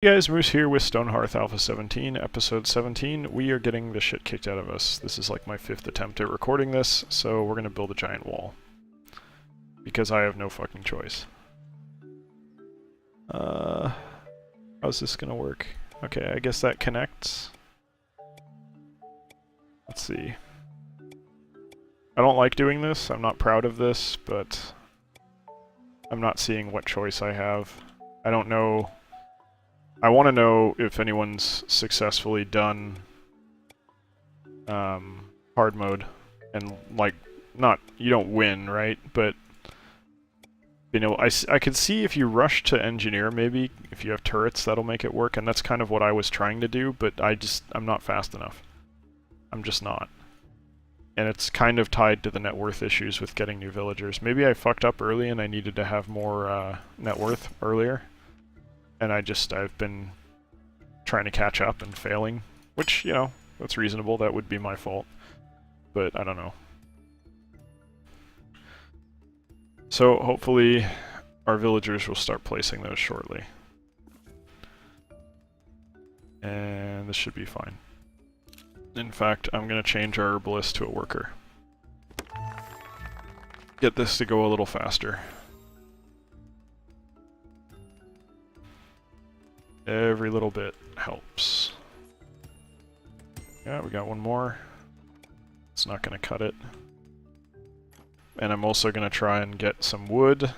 Hey guys, Moose here with Stonehearth Alpha 17, Episode 17. We are getting the shit kicked out of us. This is like my 5th attempt at recording this, so we're gonna build a giant wall. Because I have no fucking choice. How's this gonna work? Okay, I guess that connects. Let's see. I don't like doing this, I'm not proud of this, but I'm not seeing what choice I have. I don't know. I want to know if anyone's successfully done hard mode, and like, not, you don't win, right? But, you know, I could see if you rush to engineer, maybe, if you have turrets, that'll make it work, and that's kind of what I was trying to do, but I'm not fast enough. I'm just not. And it's kind of tied to the net worth issues with getting new villagers. Maybe I fucked up early and I needed to have more net worth earlier. And I've been trying to catch up and failing, which, you know, that's reasonable, that would be my fault. But I don't know. So hopefully our villagers will start placing those shortly. And this should be fine. In fact, I'm going to change our herbalist to a worker. Get this to go a little faster. Every little bit helps. Yeah, we got one more. It's not going to cut it. And I'm also going to try and get some wood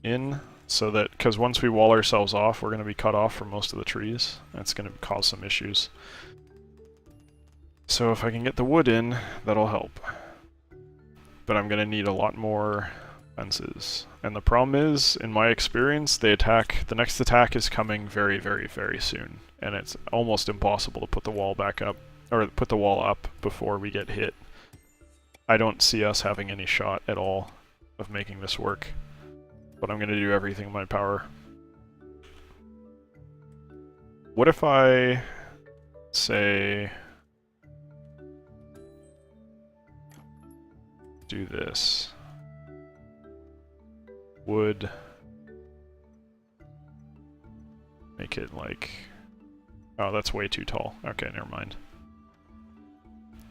in, so that, because once we wall ourselves off, we're going to be cut off from most of the trees. That's going to cause some issues. So if I can get the wood in, that'll help. But I'm going to need a lot more fences. And the problem is, in my experience, the next attack is coming very, very, very soon. And it's almost impossible to put the wall back up, or put the wall up before we get hit. I don't see us having any shot at all of making this work. But I'm going to do everything in my power. What if I say do this? Would make it like, oh, that's way too tall. Okay, never mind.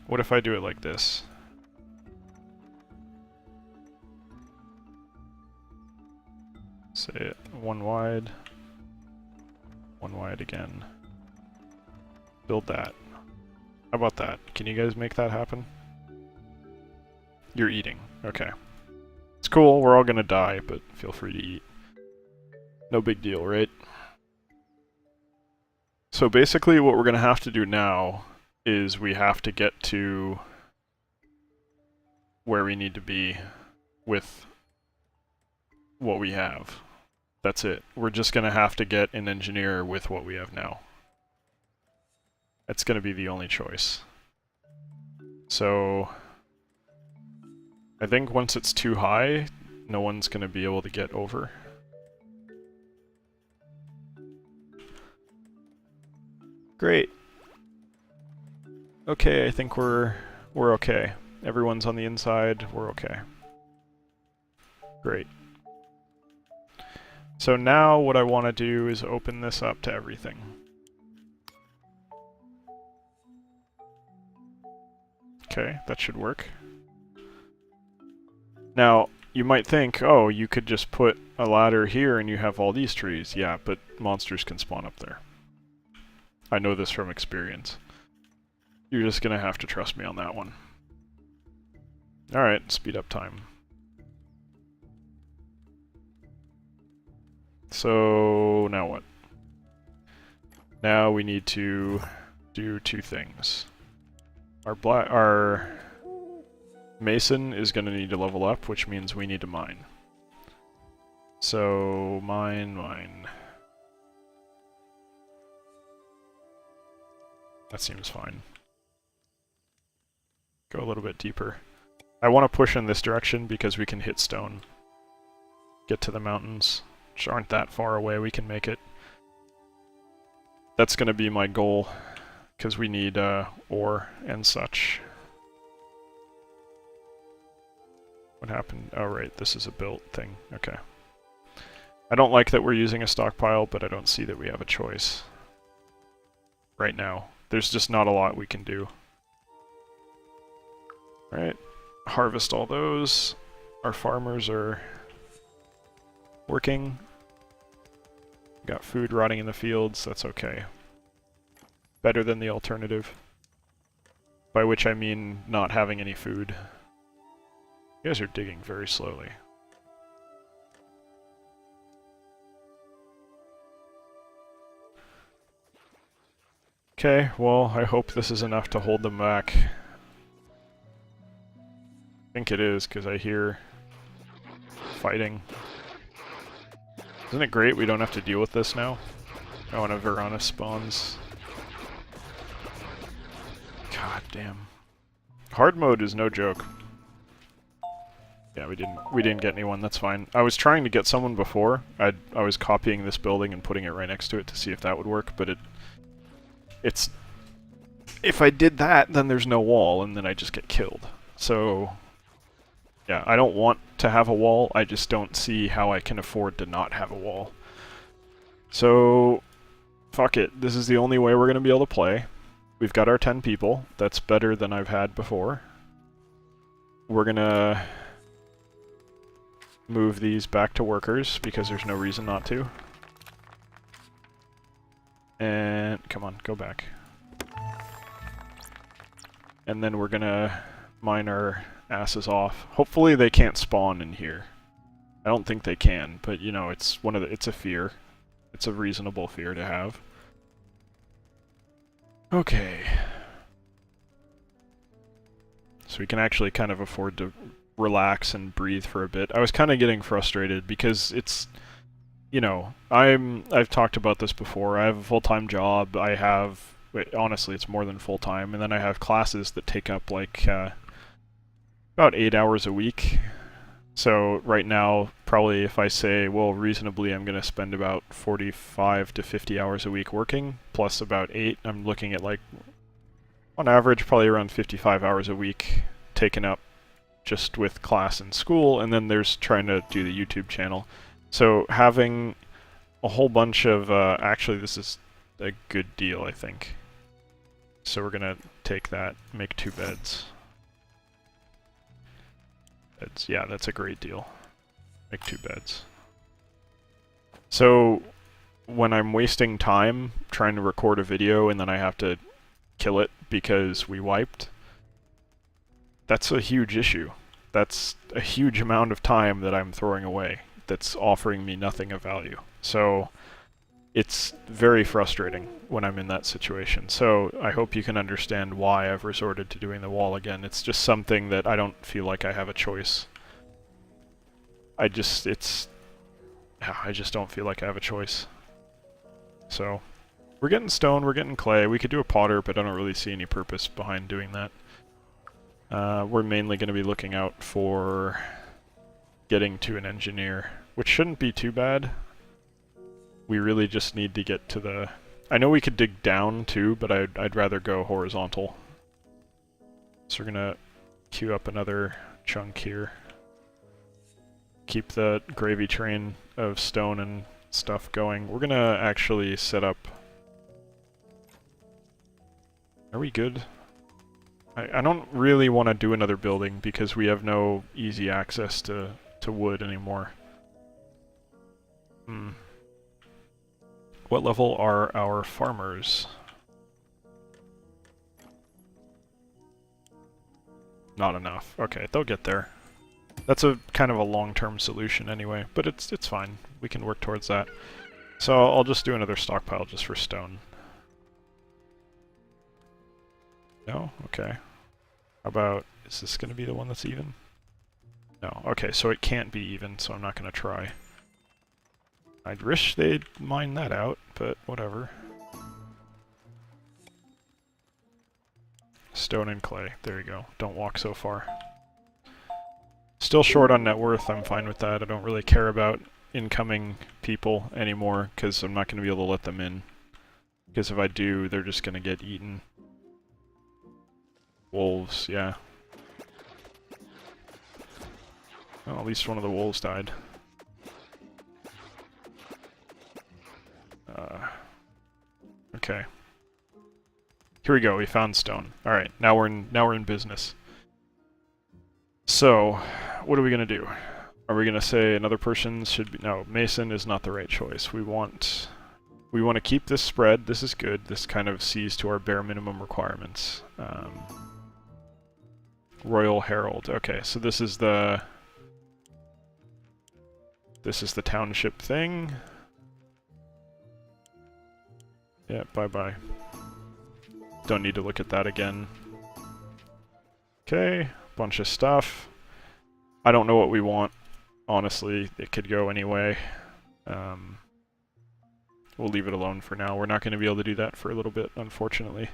What if I do it like this? Say it one wide again. Build that. How about that? Can you guys make that happen? You're eating. Okay. It's cool, we're all gonna die, but feel free to eat. No big deal, right? So basically what we're gonna have to do now is we have to get to where we need to be with what we have. That's it. We're just gonna have to get an engineer with what we have now. That's gonna be the only choice. So I think once it's too high, no one's going to be able to get over. Great. Okay, I think we're okay. Everyone's on the inside, we're okay. Great. So now what I want to do is open this up to everything. Okay, that should work. Now, you might think, oh, you could just put a ladder here and you have all these trees. Yeah, but monsters can spawn up there. I know this from experience. You're just gonna have to trust me on that one. Alright, speed up time. So, now what? Now we need to do two things. Our Mason is going to need to level up, which means we need to mine. So, mine. That seems fine. Go a little bit deeper. I want to push in this direction because we can hit stone. Get to the mountains, which aren't that far away, we can make it. That's going to be my goal, because we need ore and such. What happened? Oh right, this is a built thing. Okay. I don't like that we're using a stockpile, but I don't see that we have a choice right now. There's just not a lot we can do. Alright, harvest all those. Our farmers are working. Got food rotting in the fields, that's okay. Better than the alternative. By which I mean not having any food. You guys are digging very slowly. Okay, well, I hope this is enough to hold them back. I think it is, because I hear fighting. Isn't it great we don't have to deal with this now? Oh, and a Verana spawns. God damn. Hard mode is no joke. Yeah, we didn't get anyone, that's fine. I was trying to get someone before. I was copying this building and putting it right next to it to see if that would work, but it's... If I did that, then there's no wall, and then I just get killed. So... Yeah, I don't want to have a wall, I just don't see how I can afford to not have a wall. So... Fuck it, this is the only way we're gonna be able to play. We've got our 10 people, that's better than I've had before. We're gonna... move these back to workers, because there's no reason not to. And... come on, go back. And then we're gonna mine our asses off. Hopefully they can't spawn in here. I don't think they can, but you know, it's a fear. It's a reasonable fear to have. Okay. So we can actually kind of afford to relax and breathe for a bit. I was kind of getting frustrated because it's, you know, I've talked about this before. I have a full-time job. I have, honestly, it's more than full-time, and then I have classes that take up like about 8 hours a week. So right now, probably if I say, well, reasonably, I'm going to spend about 45 to 50 hours a week working, plus about 8, I'm looking at like, on average, probably around 55 hours a week taken up just with class and school, and then there's trying to do the YouTube channel. So having a whole bunch of, actually this is a good deal, I think. So we're gonna take that, make 2 beds. Yeah, that's a great deal. Make 2 beds. So when I'm wasting time trying to record a video and then I have to kill it because we wiped, that's a huge issue. That's a huge amount of time that I'm throwing away that's offering me nothing of value. So it's very frustrating when I'm in that situation. So I hope you can understand why I've resorted to doing the wall again. It's just something that I don't feel like I have a choice. I just don't feel like I have a choice. So we're getting stone, we're getting clay. We could do a potter, but I don't really see any purpose behind doing that. We're mainly going to be looking out for getting to an engineer, which shouldn't be too bad. We really just need to get to the... I know we could dig down too, but I'd rather go horizontal. So we're going to queue up another chunk here. Keep the gravy train of stone and stuff going. We're going to actually set up... Are we good? I don't really want to do another building because we have no easy access to wood anymore. What level are our farmers? Not enough. Okay, they'll get there. That's a kind of a long-term solution anyway, but it's fine. We can work towards that. So I'll just do another stockpile just for stone. No? Okay. How about, is this going to be the one that's even? No. Okay, so it can't be even, so I'm not going to try. I'd wish they'd mine that out, but whatever. Stone and clay. There you go. Don't walk so far. Still short on net worth. I'm fine with that. I don't really care about incoming people anymore, because I'm not going to be able to let them in. Because if I do, they're just going to get eaten. Wolves, yeah. Well, at least one of the wolves died. Okay. Here we go. We found stone. All right. Now we're in business. So, what are we gonna do? Are we gonna say another person should be? No, Mason is not the right choice. We want to keep this spread. This is good. This kind of sees to our bare minimum requirements. Royal Herald. Okay, so this is the township thing. Yeah, bye-bye. Don't need to look at that again. Okay, bunch of stuff. I don't know what we want. Honestly, it could go anyway. We'll leave it alone for now. We're not going to be able to do that for a little bit, unfortunately.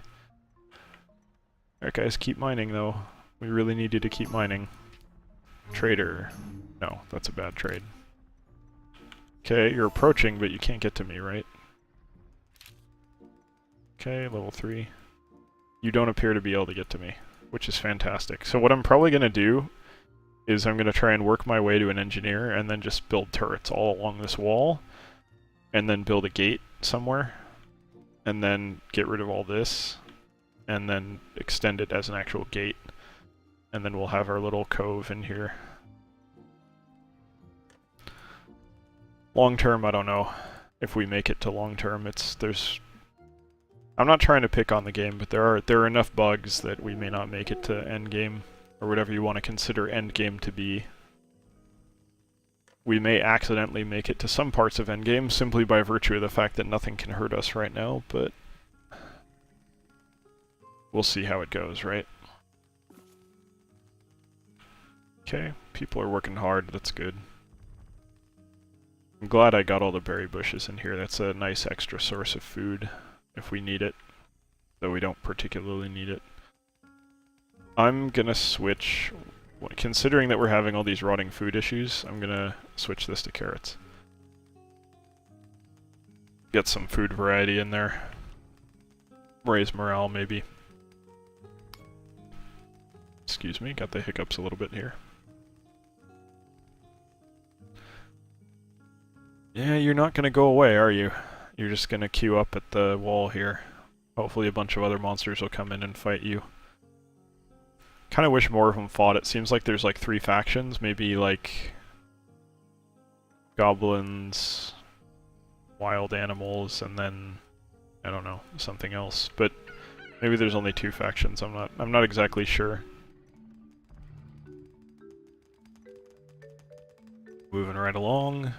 Alright guys, keep mining though. We really need you to keep mining. Trader. No, that's a bad trade. Okay, you're approaching, but you can't get to me, right? Okay, level 3. You don't appear to be able to get to me, which is fantastic. So what I'm probably going to do is I'm going to try and work my way to an engineer and then just build turrets all along this wall, and then build a gate somewhere, and then get rid of all this, and then extend it as an actual gate. And then we'll have our little cove in here. Long term, I don't know if we make it to long term. I'm not trying to pick on the game, but there are enough bugs that we may not make it to end game, or whatever you want to consider end game to be. We may accidentally make it to some parts of end game simply by virtue of the fact that nothing can hurt us right now, but we'll see how it goes, right? Okay, people are working hard, that's good. I'm glad I got all the berry bushes in here. That's a nice extra source of food if we need it, though we don't particularly need it. I'm gonna switch, considering that we're having all these rotting food issues, I'm gonna switch this to carrots. Get some food variety in there. Raise morale, maybe. Excuse me, got the hiccups a little bit here. Yeah, you're not gonna go away, are you? You're just gonna queue up at the wall here. Hopefully a bunch of other monsters will come in and fight you. Kinda wish more of them fought. It seems like there's like 3 factions, maybe like goblins, wild animals, and then I don't know, something else. But maybe there's only 2 factions. I'm not exactly sure. Moving right along.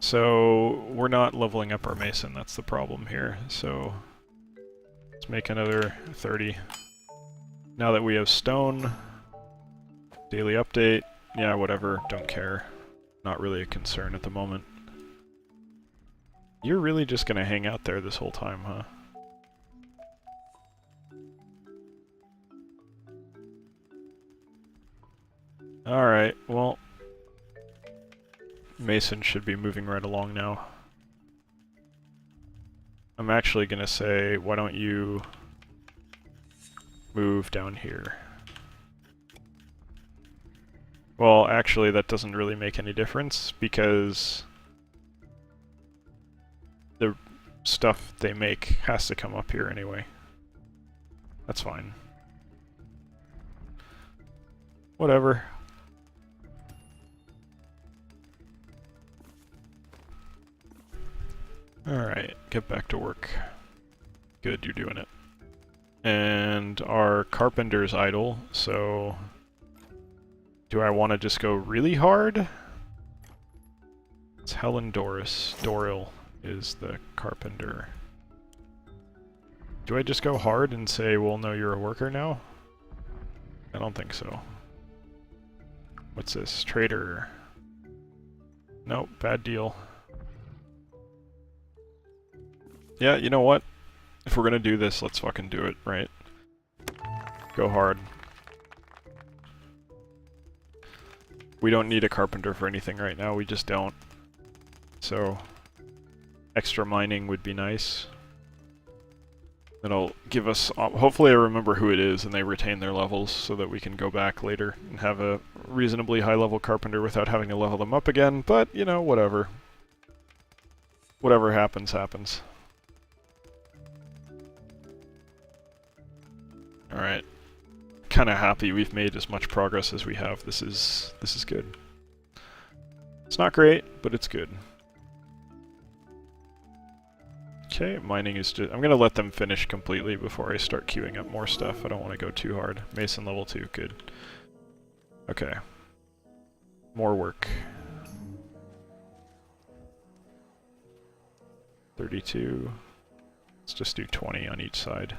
So we're not leveling up our mason, that's the problem here. So let's make another 30. Now that we have stone, daily update, yeah, whatever, don't care. Not really a concern at the moment. You're really just gonna hang out there this whole time, huh? Alright, well, Mason should be moving right along now. I'm actually gonna say, why don't you move down here? Well, actually, that doesn't really make any difference, because the stuff they make has to come up here anyway. That's fine. Whatever. Alright, get back to work. Good, you're doing it. And our carpenter's idle, so do I want to just go really hard? It's Helen Doris. Doril is the carpenter. Do I just go hard and say, well, no, you're a worker now? I don't think so. What's this? Trader. Nope, bad deal. Yeah, you know what? If we're gonna do this, let's fucking do it, right? Go hard. We don't need a carpenter for anything right now, we just don't. So, extra mining would be nice. That'll give us... hopefully I remember who it is and they retain their levels so that we can go back later and have a reasonably high level carpenter without having to level them up again, but, you know, whatever. whatever happens, happens. Alright. Kind of happy we've made as much progress as we have. This is good. It's not great, but it's good. Okay, mining is just... I'm gonna let them finish completely before I start queuing up more stuff. I don't want to go too hard. Mason level 2, good. Okay. More work. 32. Let's just do 20 on each side.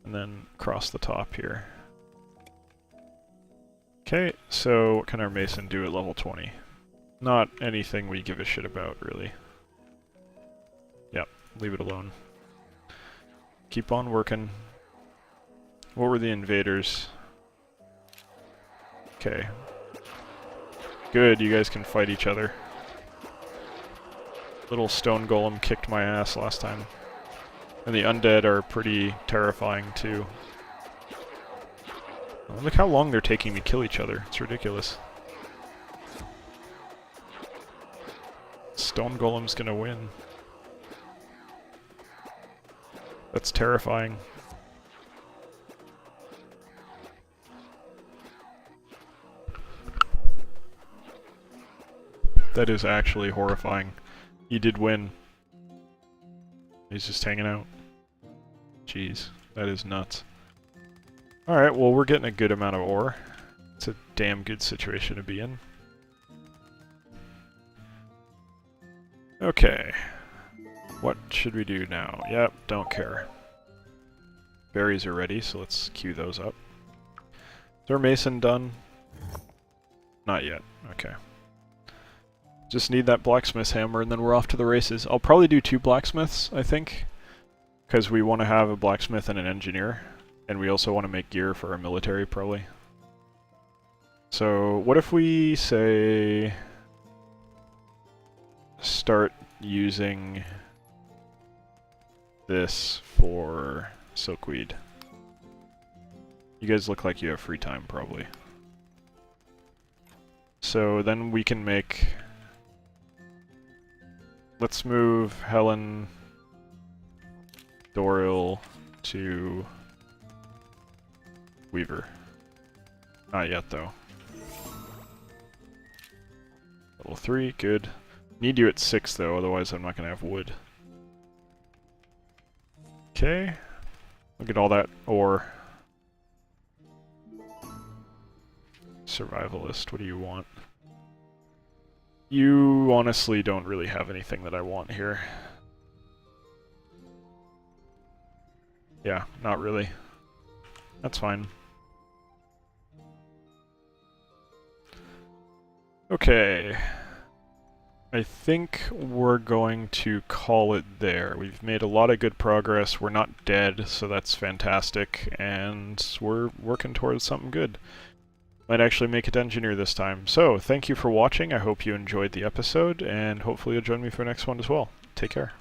And then across the top here. Okay, so what can our mason do at level 20? Not anything we give a shit about, really. Yep, leave it alone. Keep on working. What were the invaders? Okay. Good, you guys can fight each other. Little stone golem kicked my ass last time. And the undead are pretty terrifying, too. Oh, look how long they're taking to kill each other. It's ridiculous. Stone golem's gonna win. That's terrifying. That is actually horrifying. He did win. He's just hanging out. Jeez, that is nuts. Alright, well we're getting a good amount of ore. It's a damn good situation to be in. Okay. What should we do now? Yep, don't care. Berries are ready, so let's queue those up. Is our mason done? Not yet. Okay. Just need that blacksmith's hammer and then we're off to the races. I'll probably do 2 blacksmiths, I think. Because we want to have a blacksmith and an engineer. And we also want to make gear for our military, probably. So, what if we say... start using this for silkweed. You guys look like you have free time, probably. So then we can make... Let's move Helen Doril to Weaver. Not yet, though. Level 3, good. Need you at 6, though, otherwise I'm not going to have wood. Okay. Look at all that ore. Survivalist, what do you want? You honestly don't really have anything that I want here. Yeah, not really. That's fine. Okay. I think we're going to call it there. We've made a lot of good progress. We're not dead, so that's fantastic. And we're working towards something good. Might actually make it engineer this time. So, thank you for watching. I hope you enjoyed the episode, and hopefully you'll join me for the next one as well. Take care.